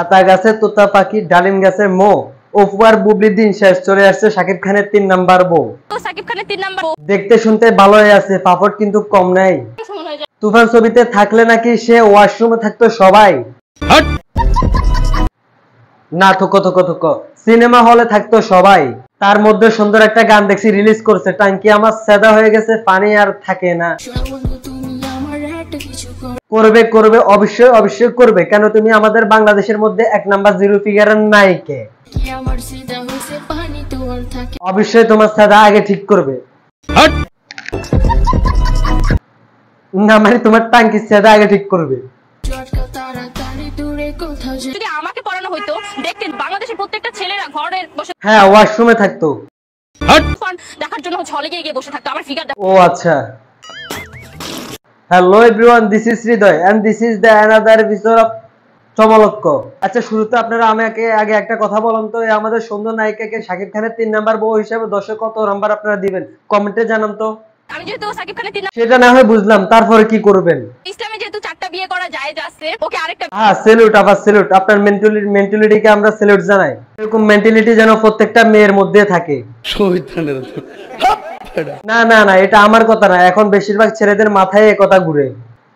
আতা গাছে তোতা পাখি, ডালিম গাছে মো, ওফুয়ার বুবলি দিন শেষ, চলে আসছে শাকিব খানের 3 নাম্বার বউ। দেখতে শুনতে ভালোই আছে, পাপড় কিন্তু কম নাই। তুফান ছবিতে থাকলে নাকি সে ওয়াশরুমে থাকতো সবাই। না থুকো থুকো থুকো, সিনেমা হলে থাকতো সবাই। তার মধ্যে সুন্দর একটা গান দেখছি রিলিজ করছে, টাঙ্কি আমার সাদা হয়ে গেছে, পানি আর থাকে না। করবে করবে অবশ্যই অবশ্যই করবে, কেন তুমি আমাদের বাংলাদেশের মধ্যে 1 নাম্বার জিরো ফিগারের নায়িকা। অবশ্যই তোমার সাদা আগে ঠিক করবে। না মানে তোমার টাঙ্কির সাদা আগে ঠিক করবে। যদি আমাকে পড়ানো হইতো, দেখতেন বাংলাদেশের প্রত্যেকটা ছেলেরা ঘরে বসে, হ্যাঁ ওয়াশরুমে থাকতো, দেখার জন্য হলে গিয়ে বসে থাকতো আমার ফিগার। ও আচ্ছা। Hello everyone, this is Hridoy and this is the another episode of চমলক্ষ। আচ্ছা শুরুতে আপনারা আমাকে আগে একটা কথা বলুন তো, আমাদের সুন্দর নায়িকাকে শাকিব খানের 3 নাম্বার বউ হিসেবে দর্শক কত নাম্বার আপনারা দিবেন কমেন্টে জানান তো। আমি যেহেতু শাকিব খানের 3 সেটা না হয় বুঝলাম, তারপরে কি করবেন? ইসলামে যেহেতু 4টা বিয়ে করা যায় যাচ্ছে, ওকে আরেকটা। হ্যাঁ স্যালুট, আবার স্যালুট, আপনার মেন্টালিটিকে আমরা স্যালুট জানাই। এরকম মেন্টালিটি যেন প্রত্যেকটা মেয়ের মধ্যে থাকে। না না না, এটা আমার কথা না, এখন বেশিরভাগ ছেলেদের মাথায় এই কথা ঘুরে।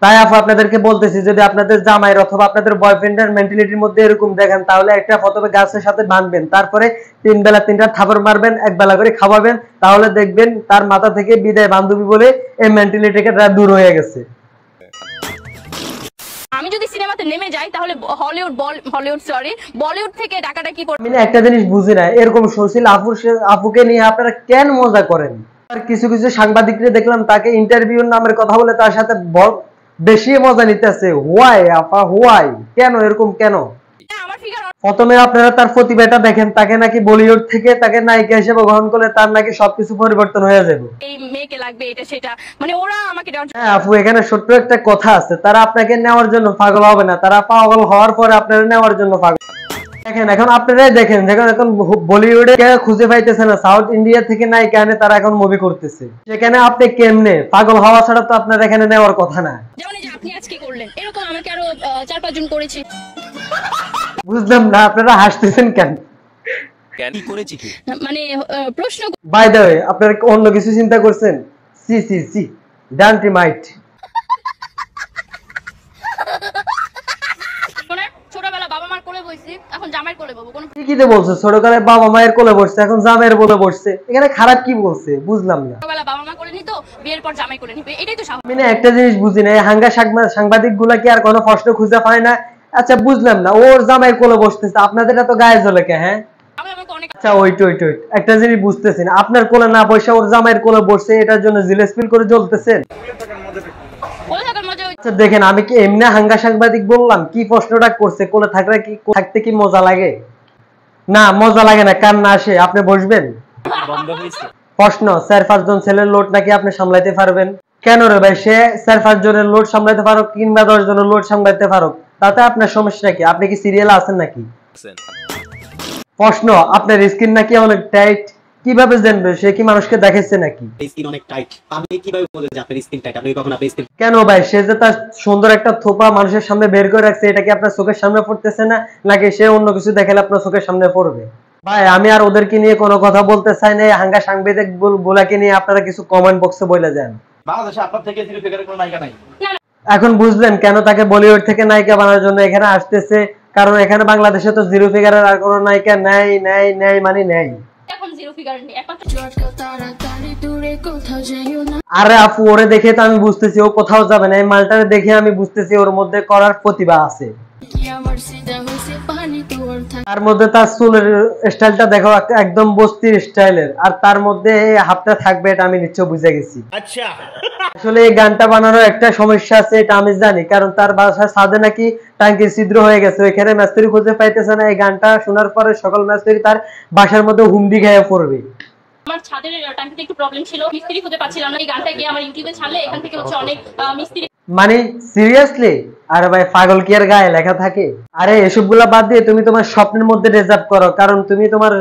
তাই আপু আপনাদেরকে বলতেছি, যদি আপনাদের জামাইয়ের অথবা আপনাদের বয়ফ্রেন্ডের মেন্টালিটির মধ্যে এরকম দেখেন, তাহলে একটা প্রথমে গাছের সাথে বাঁধবেন, তারপরে 3 বেলা 3টা থাপড় মারবেন, 1 বেলা করে খাওয়াবেন, তাহলে দেখবেন তার মাথা থেকে বিদায় বান্ধবী বলে এই মেন্টালিটিকে দূর হয়ে গেছে। আমি যদি সিনেমাতে নেমে যাই তাহলে বলিউড থেকে ডাকাডাকি করবে। আমি একটা জিনিস বুঝি না, এরকম সুশীল আপুকে নিয়ে আপনারা কেন মজা করেন? আর কিছু কিছু সাংবাদিকরা দেখলাম তাকে ইন্টারভিউর নামের কথা বলে তার সাথে বেশি মজা নিতেছে। হোয়াই আপা হোয়াই, কেন এরকম কেন? প্রথমে আপনারা তার প্রতিভাটা দেখেন, তাকে নাকি বলিউড থেকে তাকে নায়িকা হিসেবে গ্রহণ করলে তার নাকি সবকিছু পরিবর্তন হয়ে যাবে। এই মেয়েকে লাগবে এটা সেটা, মানে ওরা আমাকে। হ্যাঁ আপু, এখানে ছোট্ট একটা কথা আছে, তারা আপনাকে নেওয়ার জন্য পাগল হবে না, তারা পাগল হওয়ার পরে আপনারা নেওয়ার জন্য পাগল। দেখেন এখন আপনারাই দেখেন, এখন বলিউডে খুঁজে পাইতেছে না, সাউথ ইন্ডিয়া থেকে নায়িকা এনে তারা এখন মুভি করতেছে, সেখানে আপনি কেমনে পাগল হওয়া ছাড়া তো আপনার এখানে নেওয়ার কথা না। যেমন এই যে আপনি আজকে করলেন, এরকম আমাকে আরো 4-5 জন করেছে। বুঝলাম না আপনারা হাসতেছেন কেন? কি করেছি কি? মানে প্রশ্ন। বাই দ্য ওয়ে, আপনারা অন্য কিছু চিন্তা করছেন? সি সি সি ডান্টি মাইট। ছোটবেলা বাবা মার কোলে বসছি, এখন জামাইয়ের কোলে বসবো। কোন ঠিকই বলছে, ছোটকালে বাবা মায়ের কোলে বসছে, এখন জামাইয়ের কোলে বসছে, এখানে খারাপ কি বলছে বুঝলাম না। ছোটবেলা বাবা মা কোলে নিত, বিয়ের পর জামাই কোলে নিবে, এটাই তো স্বাভাবিক। আমি না একটা জিনিস বুঝি না, এই হাঙ্গা সাংবাদিক গুলা কি আর কোনো প্রশ্ন খুঁজে পায় না? আচ্ছা বুঝলাম না, ওর জামাইয়ের কোলে বসতেছে, আপনাদের এত গায়ে জ্বলে কে? হ্যাঁ আচ্ছা ওইট একটা জিনিস বুঝতেছি না, আপনার কোলে না বসে ওর জামাইয়ের কোলে বসছে, এটার জন্য জিলেস ফিল করে জ্বলতেছেন। আচ্ছা দেখেন, আমি কি এমনি হাঙ্গা সাংবাদিক বললাম? কি প্রশ্নটা করছে, কোলে থাকতে কি মজা লাগে? না মজা লাগে না, কান না আসে। আপনি বসবেন। প্রশ্ন, 4-5 জন ছেলের লোড নাকি আপনি সামলাইতে পারবেন? কেন রে ভাই, সে 4-5 জনের লোড সামলাইতে পারো কিংবা 10 জনের লোড সামলাইতে পারো, তাতে আপনার সমস্যা কি? আপনি কি সিরিয়ালে আছেন নাকি? প্রশ্ন, আপনার স্কিন নাকি অনেক টাইট, কিভাবে জানবে? সে কি মানুষকে দেখাচ্ছে নাকি? স্কিন অনেক টাইট, আমি কিভাবে বলবো যে আপনার স্কিন টাইট? আপনি কখনো আপনার স্কিন কেন ভাই, সে যে তার সুন্দর একটা থোপা মানুষের সামনে বের করে রাখছে, এটা কি আপনার চোখের সামনে পড়তেছে না, নাকি সে অন্য কিছু দেখালে আপনার চোখের সামনে পড়বে? ভাই আমি আর ওদেরকে নিয়ে কোনো কথা বলতে চাই না, হাঙ্গা সাংবাদিক গুলাকে নিয়ে আপনারা কিছু কমেন্ট বক্সে বলে যান। বাংলাদেশে আপনার থেকে জিরো ফিগারের কোনো নায়িকা নাই। এখন বুঝলেন কেন তাকে বলিউড থেকে নায়িকা বানানোর জন্য এখানে আসতেছে, কারণ এখানে বাংলাদেশে তো জিরো ফিগারের আর কোনো নায়িকা নেই মানে নেই। এখন জিরো ফিগার নেই, একমাত্র। আরে আপু, ওরে দেখে তো আমি বুঝতেছি ও কোথাও যাবে না, এই মালটারে দেখে আমি বুঝতেছি ওর মধ্যে করার প্রতিভা আছে। তার মধ্যে তার চুলের স্টাইলটা দেখো, একদম বস্তির স্টাইলের, আর তার মধ্যে হাফটা থাকবে, এটা আমি নিশ্চয় বুঝে গেছি। আচ্ছা আসলে এই গানটা বানানোর একটা সমস্যা আছে, এটা আমি জানি, কারণ তার বাসার ছাদে নাকি টাঙ্কির ছিদ্র হয়ে গেছে, ওইখানে মিস্ত্রি খুঁজে পাইতেছে না। এই গানটা শোনার পরে সকল মিস্ত্রি তার বাসার মধ্যে হুমড়ি খেয়ে পড়বে। আমার ছাদের টাঙ্কিতে একটু প্রবলেম ছিল, মিস্ত্রি খুঁজে পাচ্ছিলাম না। এই গানটা গিয়ে আমার ইউটিউবে ছাড়লে এখান থেকে হচ্ছে অনেক মিস্ত্রি। মানে সিরিয়াসলি? আরে ভাই পাগল কি আর গায়ে লেখা থাকে? আরে এসবগুলা বাদ দিয়ে তুমি তোমার স্বপ্নের মধ্যে রিজার্ভ করো, কারণ তুমি তোমার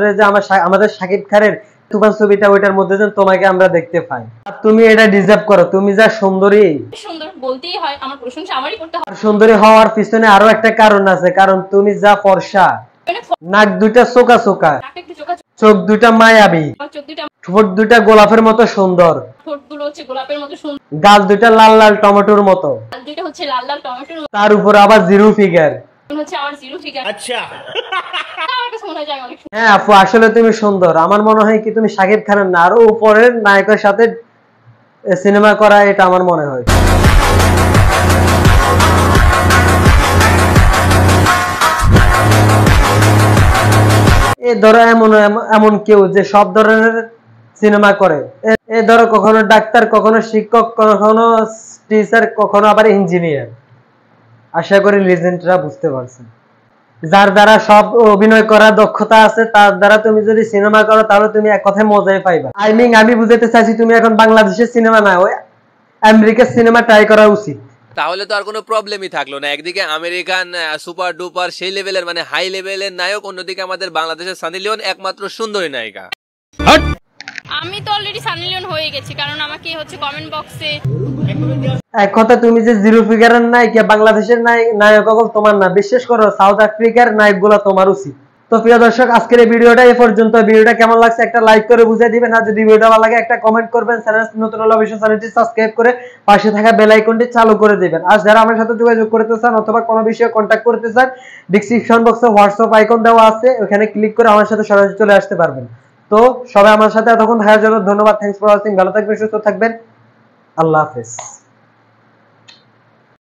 আমাদের শাকিব খানের তোমার ছবিটা ওইটার মধ্যে যেন তোমাকে আমরা দেখতে পাই। আর তুমি এটা ডিজার্ভ করো, তুমি যা সুন্দরী। সুন্দর বলতেই হয়, আমার প্রশংসা আমারই করতে হয়। আর সুন্দরী হওয়ার পিছনে আরো একটা কারণ আছে, কারণ তুমি যা ফর্সা, মানে নাক দুইটা চোকা চোকা, নাকটা একটু চোখা, চোখ দুইটা মায়াবী, আমার চোখ দুটা, ঠোঁট দুইটা গোলাপের মতো সুন্দর, ঠোঁটগুলো হচ্ছে গোলাপের মতো সুন্দর, গাল দুইটা লাল লাল টমেটোর মতো, গাল দুইটা হচ্ছে লাল লাল টমেটোর মতো, তার উপর আবার জিরো ফিগার। হচ্ছে আমার জিরো ফিগার। আচ্ছা, আমার কাছে মনে হয় যে আমি অনেক সুন্দর। হ্যাঁ আপু, আসলে তুমি সুন্দর। আমার মনে হয় কি তুমি শাকিব খানের না আরো উপরের নায়কের সাথে সিনেমা করা, এটা আমার মনে হয়। এ ধরো এমন কেউ যে সব ধরনের সিনেমা করে। এ ধরো কখনো ডাক্তার, কখনো শিক্ষক, কখনো টিচার, কখনো আবার ইঞ্জিনিয়ার। আশা করি লিজেন্ডরা বুঝতে পারছেন। যার দ্বারা সব অভিনয় করার দক্ষতা আছে, তার দ্বারা তুমি যদি সিনেমা করো তাহলে তুমি এক কথায় মজাই পাইবা। আমি বুঝাতে চাইছি তুমি এখন বাংলাদেশের সিনেমা না, ওই আমেরিকার সিনেমা ট্রাই করা উচিত। তাহলে তো আর কোনো প্রবলেমই থাকলো না। একদিকে আমেরিকান সুপার ডুপার সেই লেভেলের মানে হাই লেভেলের নায়ক, অন্যদিকে আমাদের বাংলাদেশের সানি লিওন একমাত্র সুন্দরী নায়িকা। আমি তো অলরেডি সানি লিওন হয়ে গেছি, কারণ আমাকে হচ্ছে কমেন্ট বক্সে এক কথা তুমি যে জিরো ফিগারের নায়িকা, বাংলাদেশের নায়ক সকল তোমার না, বিশেষ করে সাউথ আফ্রিকার নায়কগুলো তোমার উচিত। তো প্রিয় দর্শক, আজকের এই ভিডিওটা এ পর্যন্ত। ভিডিওটা কেমন লাগছে একটা লাইক করে বুঝিয়ে দিবেন, আর যদি ভিডিওটা ভালো লাগে একটা কমেন্ট করবেন। চ্যানেল নতুন হলে অবশ্যই চ্যানেলটি সাবস্ক্রাইব করে পাশে থাকা বেল আইকনটি চালু করে দিবেন। আর যারা আমার সাথে যোগাযোগ করতে চান অথবা কোনো বিষয়ে কন্ট্যাক্ট করতে চান, ডেসক্রিপশন বক্সে হোয়াটসঅ্যাপ আইকন দেওয়া আছে, ওখানে ক্লিক করে আমার সাথে সরাসরি চলে আসতে পারবেন। তো সবাই আমার সাথে এতক্ষণ থাকার জন্য ধন্যবাদ। Thanks for watching. ভালো থাকবেন, সুস্থ থাকবেন। আল্লাহ হাফেজ।